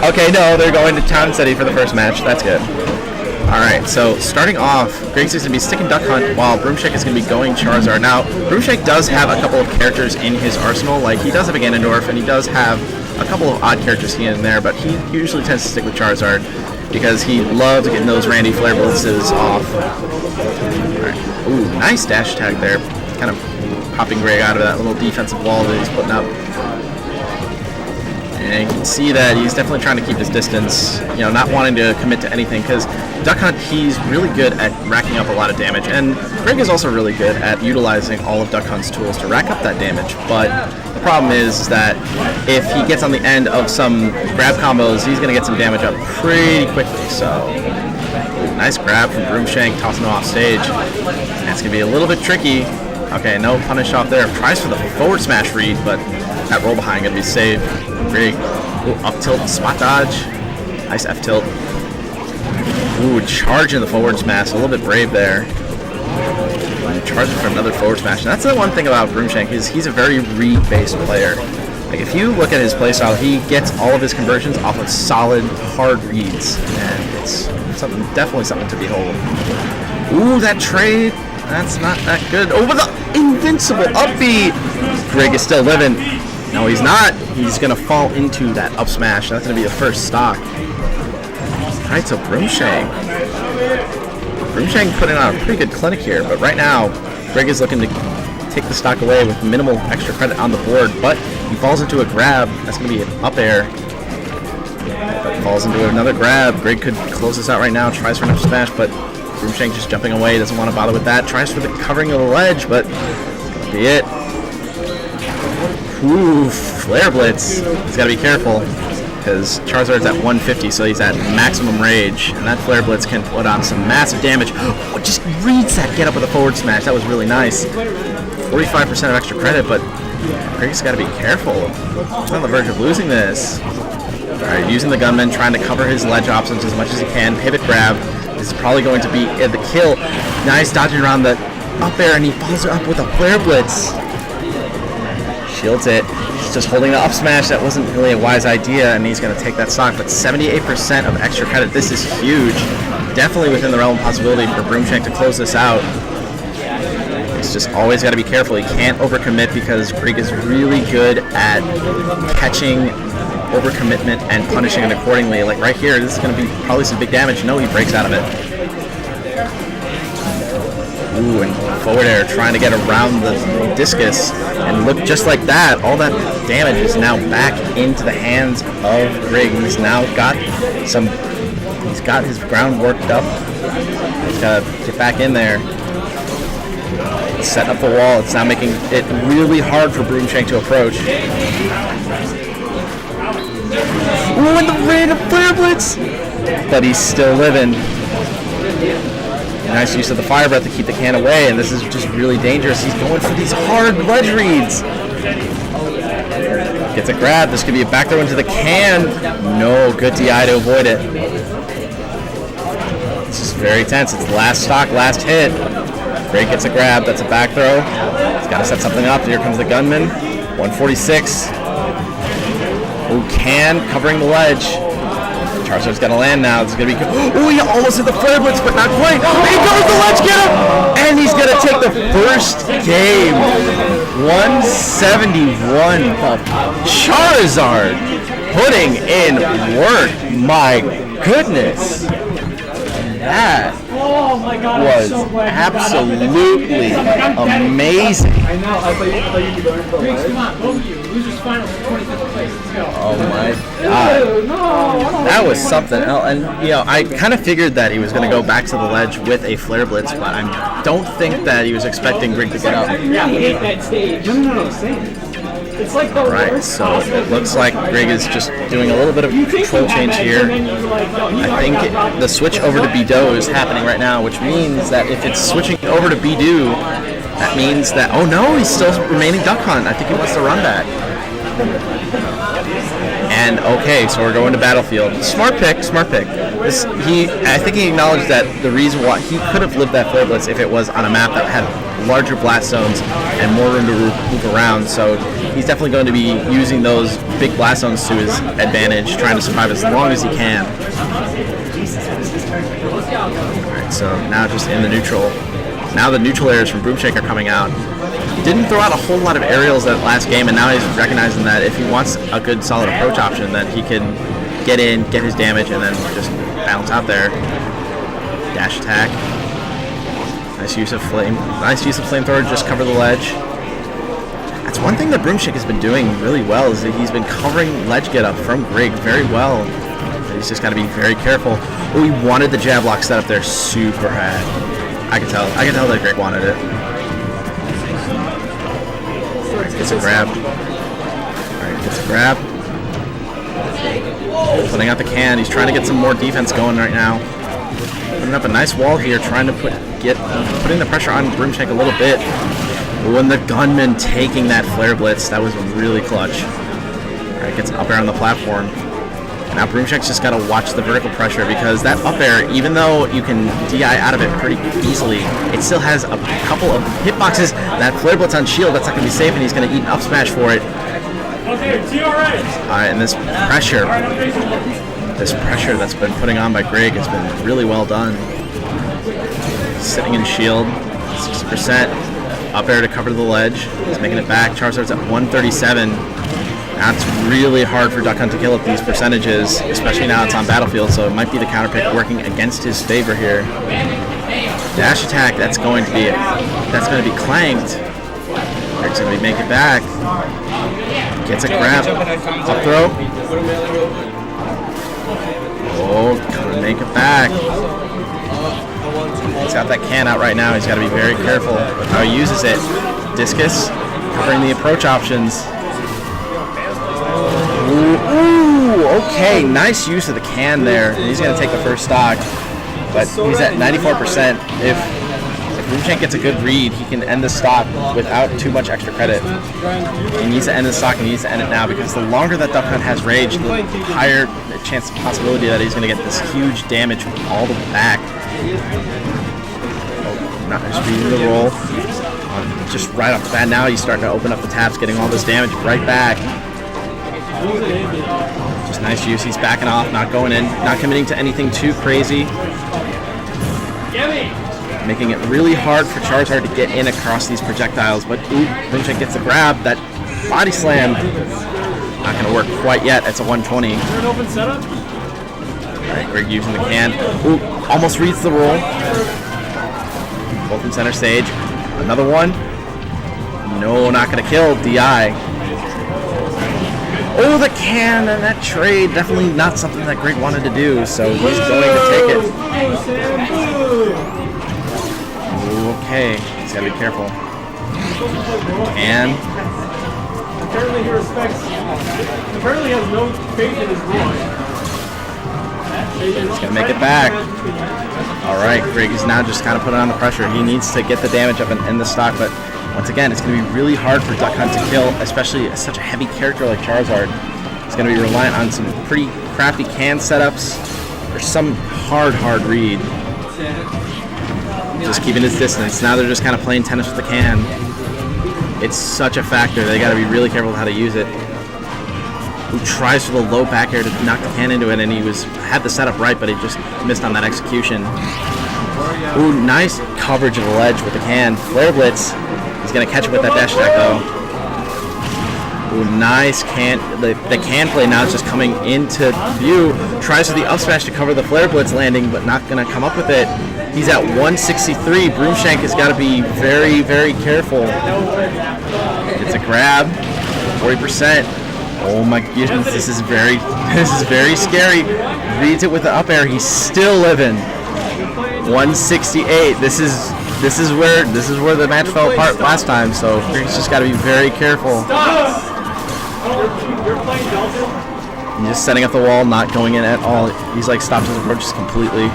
Okay, no, they're going to Town City for the first match. That's good. Alright, so starting off, Griggs is going to be sticking Duck Hunt while Broomshank is going to be going Charizard. Now, Broomshank does have a couple of characters in his arsenal. Like, he does have a Ganondorf, and he does have a couple of odd characters here and there, but he usually tends to stick with Charizard because he loves getting those Randy Flare Blitzes off. Alright, ooh, nice dash attack there. Kind of popping Greg out of that little defensive wall that he's putting up. And you can see that he's definitely trying to keep his distance, you know, not wanting to commit to anything, because Duck Hunt, he's really good at racking up a lot of damage, and Greg is also really good at utilizing all of Duck Hunt's tools to rack up that damage. But the problem is that if he gets on the end of some grab combos, he's going to get some damage up pretty quickly. So, nice grab from Broomshank, tossing him off stage. That's going to be a little bit tricky. Okay, no punish off there. Tries for the forward smash read, but that roll behind going to be saved. Greg, up tilt, spot dodge. Nice F tilt. Ooh, charging the forward smash. A little bit brave there. Charging for another forward smash. And that's the one thing about Broomshank is he's a very read-based player. Like, if you look at his playstyle, he gets all of his conversions off of solid, hard reads. And it's definitely something to behold. Ooh, that trade. That's not that good. Over the invincible up B. Greg is still living. No, he's not. He's going to fall into that up smash. That's going to be the first stock. Alright, so Broomshank putting on a pretty good clinic here, but right now, Greg is looking to take the stock away with minimal extra credit on the board, but he falls into a grab. That's going to be an up air. But falls into another grab. Greg could close this out right now, tries for an up smash, but Broomshank just jumping away, doesn't want to bother with that. Tries for the covering of the ledge, but that's going to be it. Ooh, Flare Blitz. He's got to be careful, because Charizard's at 150, so he's at maximum rage, and that Flare Blitz can put on some massive damage. Oh, just reads that get up with a forward smash. That was really nice. 45% of extra credit, but Greg's got to be careful. He's on the verge of losing this. Alright, using the gunman, trying to cover his ledge options as much as he can. Pivot grab. This is probably going to be the kill. Nice dodging around the up air, and he follows it up with a Flare Blitz. Shields it. He's just holding the up smash. That wasn't really a wise idea, and he's going to take that stock. But 78% of extra credit. This is huge. Definitely within the realm of possibility for Broomshank to close this out. He's just always got to be careful. He can't overcommit because Greg is really good at catching overcommitment and punishing it accordingly. Like right here, this is going to be probably some big damage. No, he breaks out of it. Ooh, and forward air trying to get around the discus, and look, just like that, all that damage is now back into the hands of Greg. He's now got he's got his ground worked up. He's got to get back in there. It's setting up the wall. It's now making it really hard for Broomshank to approach. Ooh, and the random Flare Blitz! But he's still living. Nice use of the Fire Breath to keep the can away, and this is just really dangerous. He's going for these hard ledge reads. Gets a grab. This could be a back throw into the can. No, good DI to avoid it. This is very tense. It's the last stock, last hit. Greg gets a grab. That's a back throw. He's got to set something up. Here comes the gunman. 146. Oh, can covering the ledge. Charizard's got to land now. This is going to be... Oh, he almost hit the Flare Blitz, but not quite. He goes the ledge, get him! And he's going to take the first game. 171 of Charizard putting in work. My goodness. That was absolutely amazing. Oh my god. That was something else. And, you know, I kind of figured that he was going to go back to the ledge with a Flare Blitz, but I don't think that he was expecting Greg to get up. Yeah, he hit that stage. Alright, so it looks like Greg is just doing a little bit of control change here. I think the switch over to Bido is happening right now, which means that if it's switching over to Bido, that means that, oh no, he's still remaining Duck Hunt. I think he wants to run back. And okay, so we're going to Battlefield. Smart pick, smart pick. I think he acknowledged that the reason why he could have lived that Flare Blitz if it was on a map that had larger blast zones and more room to move around. So he's definitely going to be using those big blast zones to his advantage, trying to survive as long as he can. Alright, so now just in the neutral. Now the neutral areas from Broomshank are coming out. He didn't throw out a whole lot of aerials that last game, and now he's recognizing that if he wants a good solid approach option, that he can get in, get his damage, and then just bounce out there. Dash attack. Nice use of flamethrower to just cover the ledge. That's one thing that Broomshank has been doing really well, is that he's been covering ledge get up from Griggs very well. But he's just got to be very careful. Oh, he wanted the jab lock set up there super hard. I can tell that Griggs wanted it. Gets a grab. Alright, gets a grab. Putting out the can. He's trying to get some more defense going right now. Putting up a nice wall here, trying to putting the pressure on Broomshank a little bit. When the gunman taking that Flare Blitz, that was really clutch. Alright, gets an up air on the platform. Now Broomshank's just got to watch the vertical pressure, because that up air, even though you can DI out of it pretty easily, it still has a couple of hitboxes. That Flare Blitz on shield, that's not going to be safe, and he's going to eat an up smash for it. Alright, and this pressure that's been putting on by Griggs has been really well done. Sitting in shield, 60%. Up air to cover the ledge. He's making it back. Charizard's at 137. That's really hard for Duck Hunt to kill at these percentages, especially now it's on Battlefield, so it might be the counter pick working against his favor here. Dash attack, that's going to be clanked. Griggs going to be making it back. Gets a grab. Up throw. Oh, gonna make it back. He's got that can out right now. He's got to be very careful with how he uses it. Discus, covering the approach options. Ooh, okay, nice use of the can there. He's going to take the first stock, but he's at 94%. If Broomshank gets a good read, he can end the stock without too much extra credit. He needs to end the stock, and he needs to end it now, because the longer that Duck Hunt has rage, the higher the chance of possibility that he's going to get this huge damage from all the way back. Oh, not just reading the roll. Just right off the bat now, he's starting to open up the taps, getting all this damage right back. Just nice use. He's backing off, not going in, not committing to anything too crazy. Making it really hard for Charizard to get in across these projectiles, but ooh, Broomshank gets a grab. That body slam, not going to work quite yet. It's a 120. Alright, Griggs using the can. Ooh, almost reads the roll. Both in center stage. Another one. No, not going to kill. DI. Oh, the can and that trade. Definitely not something that Griggs wanted to do, so he's going to take it. Okay, he's got to be careful. And apparently he has no faith in his boy. He's going to make it back. Alright, Griggs is now just kind of putting on the pressure. He needs to get the damage up and end the stock, but once again, it's going to be really hard for Duck Hunt to kill, especially such a heavy character like Charizard. He's going to be reliant on some pretty crafty can setups or some hard read. Just keeping his distance. Now they're just kind of playing tennis with the can. It's such a factor. They got to be really careful with how to use it. Who tries for the low back air to knock the can into it, and he had the setup right, but he just missed on that execution. Ooh, nice coverage of the ledge with the can. Flare Blitz. He's going to catch it with that dash attack, though. Ooh, nice can. The can play now is just coming into view. Tries for the up smash to cover the Flare Blitz landing, but not going to come up with it. He's at 163. Broomshank has got to be very, very careful. It's a grab. 40%. Oh my goodness, this is very scary. Reads it with the up air. He's still living. 168. This is where the match fell apart last time. So Griggs just got to be very careful. And just setting up the wall, not going in at all. He's like stopped his approaches completely.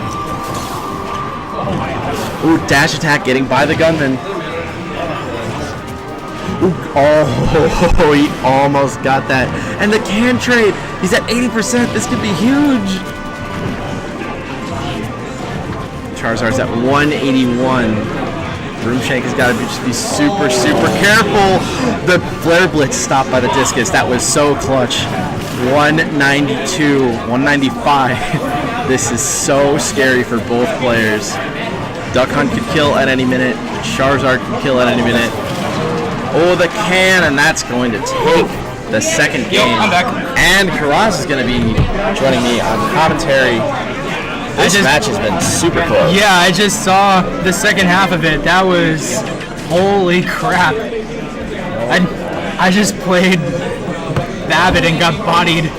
Ooh, dash attack, getting by the gunman. Ooh, oh, he almost got that. And the can trade. He's at 80%. This could be huge. Charizard's at 181. Broomshank has got to just be super, super careful. The Flare Blitz stopped by the Discus. That was so clutch. 192, 195. This is so scary for both players. Duck Hunt could kill at any minute. Charizard could kill at any minute. Oh, the can, and that's going to take the second game. I'm back. And Karaz is going to be joining me on commentary. This match has been super close. Yeah, I just saw the second half of it. That was, holy crap. I just played Babbitt and got bodied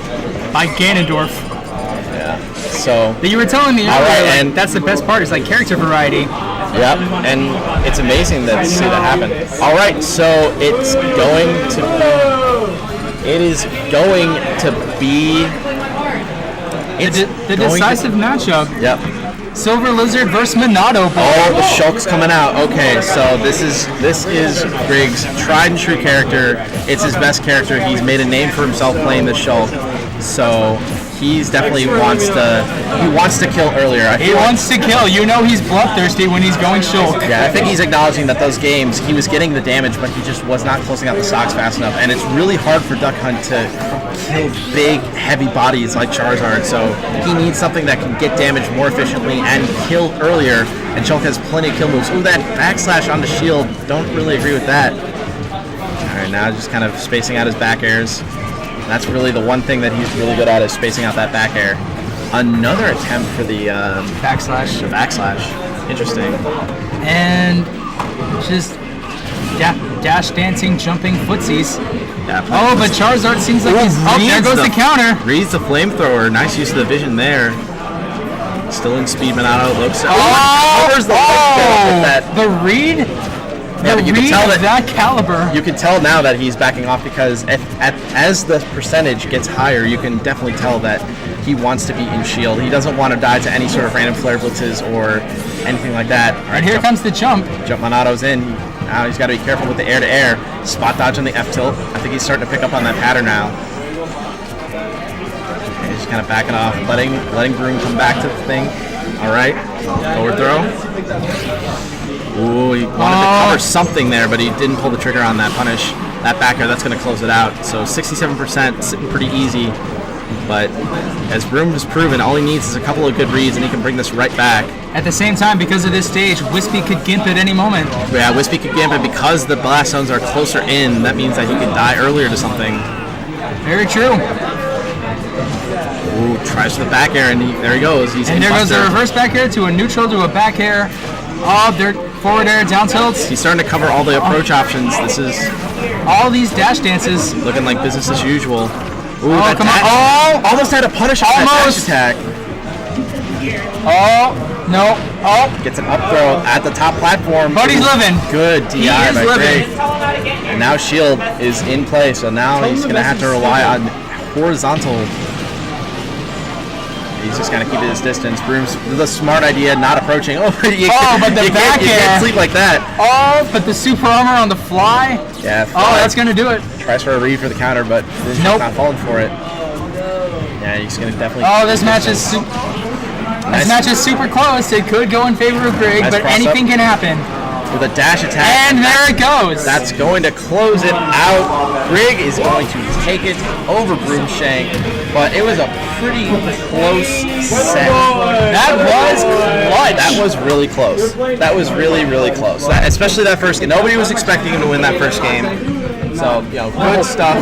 by Ganondorf. Yeah. So But you were telling me earlier, right, like, and that's the best part. It's like character variety. yep, and it's amazing to see that happen. All right, so it's going to be. The decisive matchup. Yep. Silver Lizard versus Monado. Oh, the Shulk's coming out. Okay, so this is Griggs' tried and true character. It's his best character. He's made a name for himself playing the Shulk. So he's definitely wants to kill earlier. He wants to kill. You know he's bloodthirsty when he's going Shulk. Yeah, I think he's acknowledging that those games he was getting the damage, but he just was not closing out the stocks fast enough. And it's really hard for Duck Hunt to kill big, heavy bodies like Charizard. So he needs something that can get damage more efficiently and kill earlier. And Shulk has plenty of kill moves. Ooh, that backslash on the shield. Don't really agree with that. All right, now just kind of spacing out his back airs. That's really the one thing that he's really good at is spacing out that back air. Another attempt for the Backslash. The backslash. Interesting. And just dash dancing, jumping footsies. Yeah, Oh, but Charizard seems like he's... Oh, there goes the counter. Reads the flamethrower. Nice use of the vision there. Still in speed, Monado looks... Oh, that. The read? Yeah, but you can tell that caliber. You can tell now that he's backing off because as the percentage gets higher, you can definitely tell that he wants to be in shield. He doesn't want to die to any sort of random flare blitzes or anything like that. All right, Here comes the jump. Jump Monado's in. Now he's got to be careful with the air-to-air. Spot dodge on the F-tilt. I think he's starting to pick up on that pattern now. Okay, he's kind of backing off, letting Broom come back to the thing. All right, forward throw. Ooh, he wanted to cover something there, but he didn't pull the trigger on that punish. That back air, that's going to close it out. So 67%, sitting pretty easy. But as Broom has proven, all he needs is a couple of good reads, and he can bring this right back. At the same time, because of this stage, Wispy could gimp at any moment. Yeah, Wispy could gimp, and because the blast zones are closer in, that means that he could die earlier to something. Very true. Ooh, tries for the back air, and there he goes. And there goes the reverse back air to a neutral to a back air. Oh, they're forward air, down tilts. He's starting to cover all the approach options. This is all these dash dances. Looking like business as usual. Ooh, oh, come on. Oh! Almost had a punish on that dash attack. Oh, no. Oh. Gets an up throw at the top platform. But he's living. Good DI by Griggs. And now shield is in play, so now he's going to have to rely on horizontal. He's just going to keep his distance. Broom's the smart idea, not approaching. Oh, but the back air. You can't sleep like that. Oh, but the super armor on the fly. Yeah. Oh, that's going to do it. Tries for a read for the counter, but he's not falling for it. Yeah, he's going to definitely... Oh, this match is super close. It could go in favor of Griggs, but anything can happen. With a dash attack. And there it goes. That's going to close it out. Griggs is going to take it over Broomshank, but it was a pretty close set. That was clutch. That was really close. That was really, really close. Especially that first game. Nobody was expecting him to win that first game. So, good stuff.